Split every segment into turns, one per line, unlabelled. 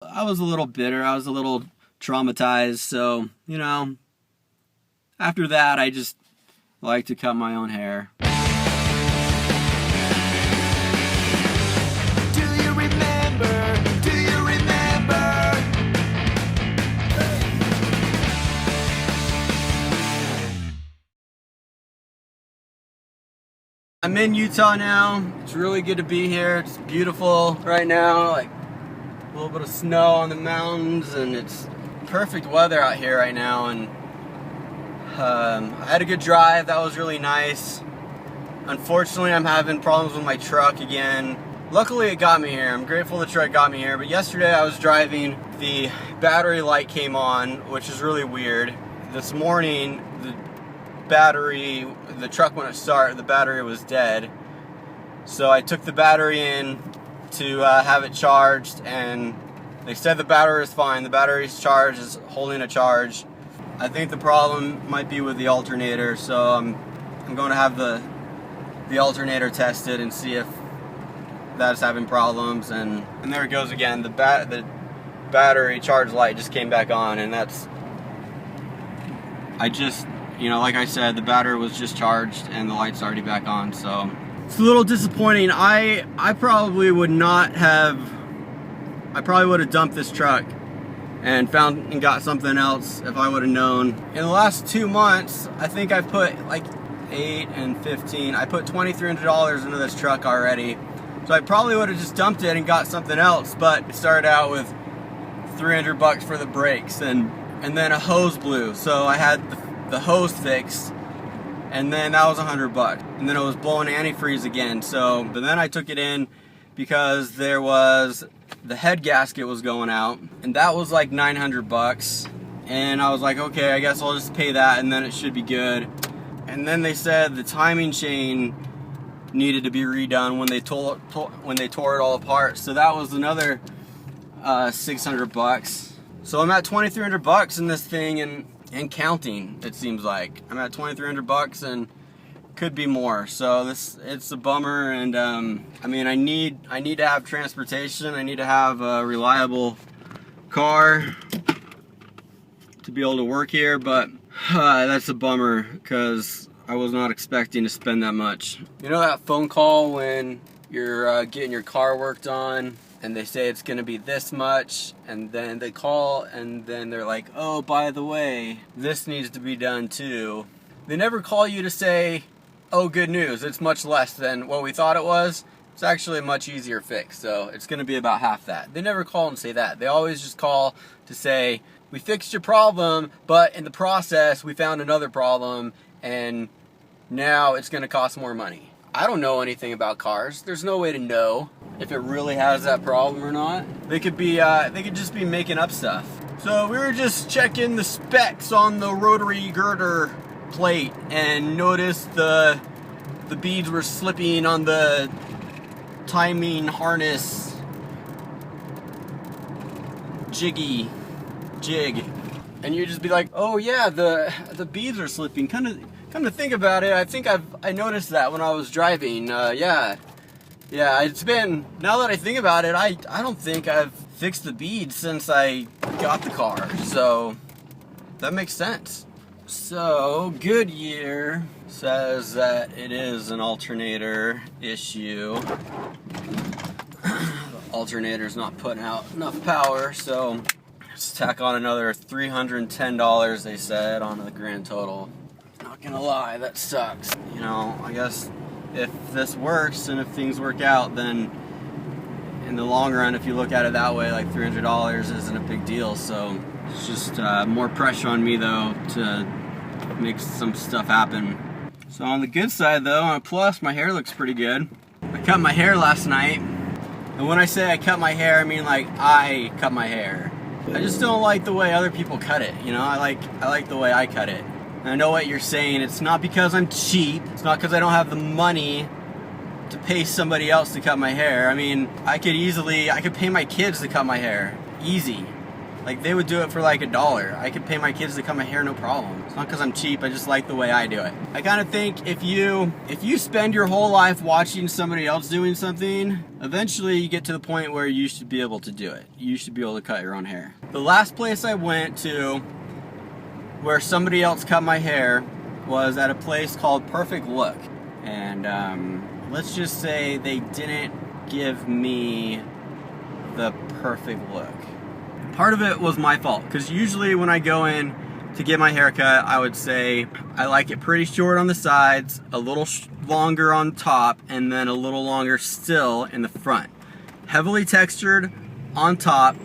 I was a little bitter, I was a little traumatized, so, you know, after that I just like to cut my own hair.
Do you remember? Do you remember?
I'm in Utah now. It's really good to be here. It's beautiful right now, like a little bit of snow on the mountains, and it's perfect weather out here right now. And I had a good drive. That was really nice. Unfortunately, I'm having problems with my truck again. Luckily, it got me here. I'm grateful the truck got me here. But yesterday, I was driving. The battery light came on, which is really weird. This morning, the truck wouldn't start. The battery was dead. So I took the battery in to have it charged, and they said the battery is fine. The battery's charged, is holding a charge. I think the problem might be with the alternator, so I'm going to have the alternator tested and see if that's having problems. And there it goes again. The battery charge light just came back on, and you know, like I said, the battery was just charged and the light's already back on, so it's a little disappointing. I probably would have dumped this truck and found and got something else if I would have known. In the last 2 months, I think I put like 8 and 15. I put $2,300 into this truck already. So I probably would have just dumped it and got something else, but it started out with $300 for the brakes, and then a hose blew. So I had the hose fixed, and then that was $100. And then it was blowing antifreeze again. But then I took it in because the head gasket was going out, and that was like $900. And I was like, okay, I guess I'll just pay that, and then it should be good. And then they said the timing chain needed to be redone when they tore it all apart. So that was another $600. So I'm at $2,300 in this thing, and counting. It seems like I'm at $2,300 and could be more. So it's a bummer. And I mean, I need to have transportation. I need to have a reliable car to be able to work here. But that's a bummer because I was not expecting to spend that much. You know that phone call when you're getting your car worked on, and they say it's gonna be this much, and then they call, and then they're like, oh, by the way, this needs to be done too. They never call you to say, oh, good news, it's much less than what we thought it was. It's actually a much easier fix, so it's gonna be about half that. They never call and say that. They always just call to say, we fixed your problem, but in the process, we found another problem, and now it's gonna cost more money. I don't know anything about cars. There's no way to know if it really has that problem or not. They could just be making up stuff. So we were just checking the specs on the rotary girder plate and noticed the beads were slipping on the timing harness jig. And you just be like, oh yeah, the beads are slipping. Come to think about it, I think I noticed that when I was driving. Yeah, it's been, now that I think about it, I don't think I've fixed the beads since I got the car. So that makes sense. So Goodyear says that it is an alternator issue. The alternator's not putting out enough power, so let's tack on another $310, they said, on the grand total. Not gonna lie, that sucks. You know, I guess if this works and if things work out, then in the long run, if you look at it that way, like $300 isn't a big deal. So it's just more pressure on me though to make some stuff happen. So on the good side though, on a plus, my hair looks pretty good. I cut my hair last night, and when I say I cut my hair, I mean like I cut my hair. I just don't like the way other people cut it. You know, I like the way I cut it. And I know what you're saying. It's not because I'm cheap. It's not because I don't have the money to pay somebody else to cut my hair. I mean, I could pay my kids to cut my hair. Easy. Like, they would do it for like $1. I could pay my kids to cut my hair, no problem. It's not because I'm cheap, I just like the way I do it. I kind of think if you spend your whole life watching somebody else doing something, eventually you get to the point where you should be able to do it. You should be able to cut your own hair. The last place I went to where somebody else cut my hair was at a place called Perfect Look. And let's just say they didn't give me the perfect look. Part of it was my fault, because usually when I go in to get my hair cut, I would say I like it pretty short on the sides, a little longer on top, and then a little longer still in the front. Heavily textured on top,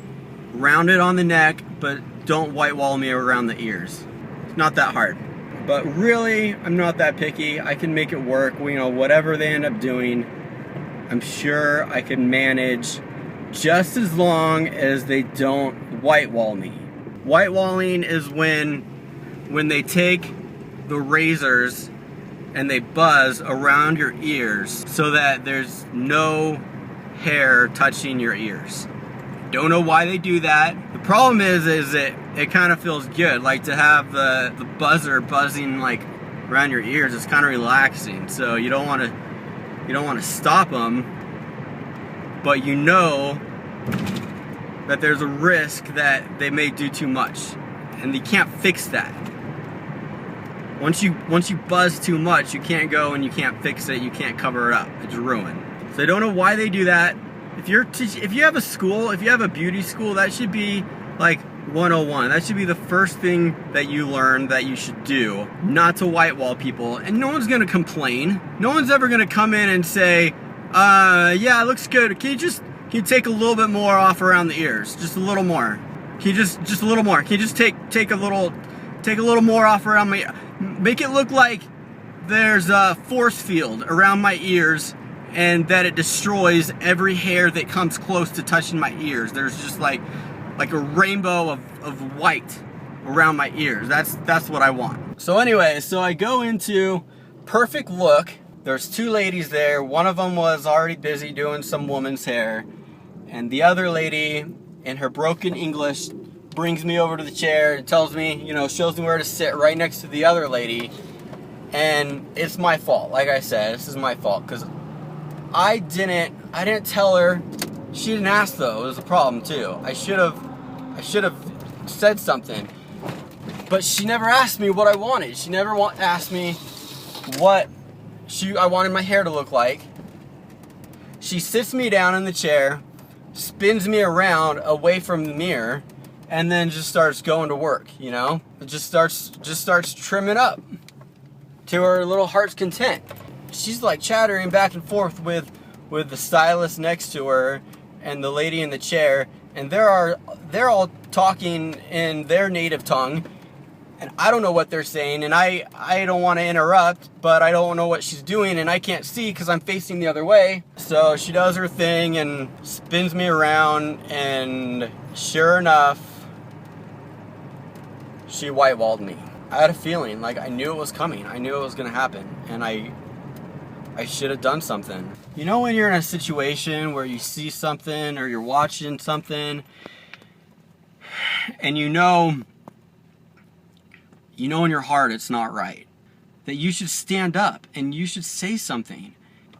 rounded on the neck, but don't white wall me around the ears. It's not that hard. But really, I'm not that picky. I can make it work. You know, whatever they end up doing, I'm sure I can manage, just as long as they don't white wall me. White walling is when they take the razors and they buzz around your ears so that there's no hair touching your ears. Don't know why they do that. The problem is it kind of feels good, like to have the buzzer buzzing like around your ears. It's kind of relaxing. So you don't want to stop them, but you know that there's a risk that they may do too much, and you can't fix that. Once you buzz too much, you can't go and you can't fix it. You can't cover it up. It's ruined. So I don't know why they do that. If you have a school, if you have a beauty school, that should be like 101. That should be the first thing that you learn that you should do, not to white wall people. And no one's gonna complain. No one's ever gonna come in and say, yeah, it looks good. Can you take a little bit more off around the ears? Just a little more. Can you just a little more? Can you just take a little more off around my, make it look like there's a force field around my ears and that it destroys every hair that comes close to touching my ears. There's just like a rainbow of white around my ears. That's what I want. So anyway, so I go into Perfect Look. There's two ladies there. One of them was already busy doing some woman's hair, and the other lady, in her broken English, brings me over to the chair and tells me, you know, shows me where to sit right next to the other lady. And it's my fault. Like I said, this is my fault, because I didn't tell her. She didn't ask, though. It was a problem too. I should have said something. But she never asked me what I wanted. She never asked me what I wanted my hair to look like. She sits me down in the chair, spins me around away from the mirror, and then just starts going to work, you know? It just starts trimming up to her little heart's content. She's like chattering back and forth with the stylist next to her and the lady in the chair, and they're all talking in their native tongue, and I don't know what they're saying, and I don't want to interrupt, but I don't know what she's doing, and I can't see because I'm facing the other way. So she does her thing and spins me around, and sure enough, she white walled me. I had a feeling, like I knew it was coming. I knew it was gonna happen, and I should have done something. You know when you're in a situation where you see something or you're watching something and you know in your heart it's not right, that you should stand up and you should say something.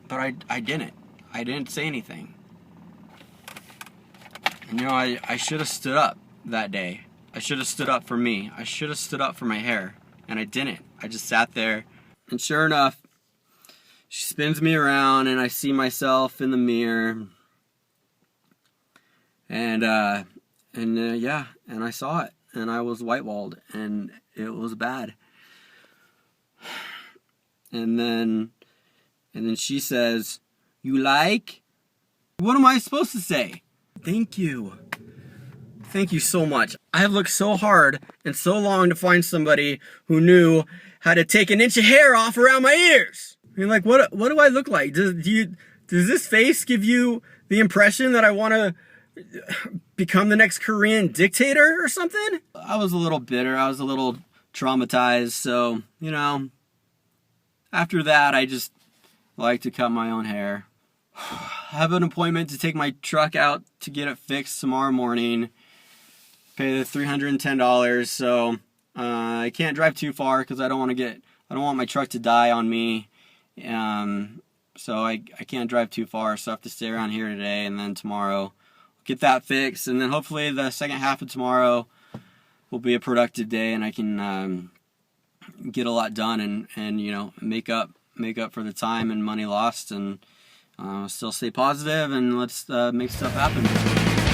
But I didn't say anything. And you know, I should have stood up that day. I should have stood up for me. I should have stood up for my hair, and I didn't. I just sat there, and sure enough, she spins me around, and I see myself in the mirror, and yeah, and I saw it, and I was white walled, and it was bad. And then she says, "You like?" What am I supposed to say? Thank you. Thank you so much. I have looked so hard and so long to find somebody who knew how to take an inch of hair off around my ears. I mean, like, what do I look like? Does this face give you the impression that I want to become the next Korean dictator or something? I was a little bitter. I was a little traumatized. So, you know, after that, I just like to cut my own hair. I have an appointment to take my truck out to get it fixed tomorrow morning. pay the $310. So I can't drive too far because I don't want my truck to die on me. So I can't drive too far, so I have to stay around here today, and then tomorrow get that fixed, and then hopefully the second half of tomorrow will be a productive day, and I can get a lot done and you know, make up for the time and money lost, and still stay positive, and let's make stuff happen.